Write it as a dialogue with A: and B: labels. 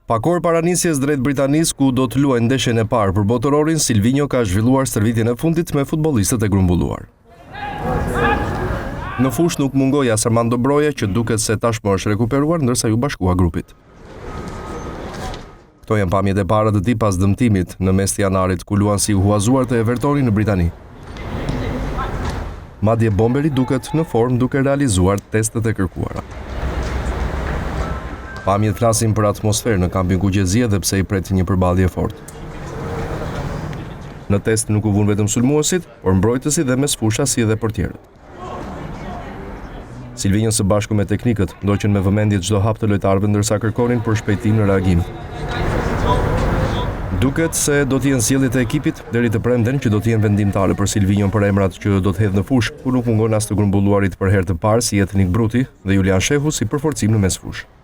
A: Pak orë para nisjes drejt Britanisë, ku do të luajë ndeshjen e parë për botërorin, Silvinho ka zhvilluar stërvitjen e fundit me futbollistët e grumbulluar. Në fushë nuk mungoi as Armando Broja, që duket se tashmë është rekuperuar, ndërsa ju bashkua grupit. Këto janë pamjet e para të tij pas dëmtimit në mes të janarit, ku luan si u huazuar të Evertoni në Britani. Madje Bomberi duket në formë duke realizuar testet e kërkuara. Pamjet flasin për atmosferë në kampin Kuqezie dhe pse i pret një përballje fortë. Në test nuk u vun vetëm sulmuesit, por mbrojtësit dhe mesfusha si edhe portierët. Silvinho së bashku me teknikët ndoqën me vëmendje çdo hap të lojtarëve, ndërsa kërkonin për shpejtim në reagim. Duket se do të jenë sjelljet e ekipit deri të premten që do të jenë vendimtare për Silvinho për emrat që do të hedhë në fushë, ku nuk mungon as të grumbulluarit për herë të parë si Etnik Bruti dhe Julian Shehu si përforcim në mesfushë.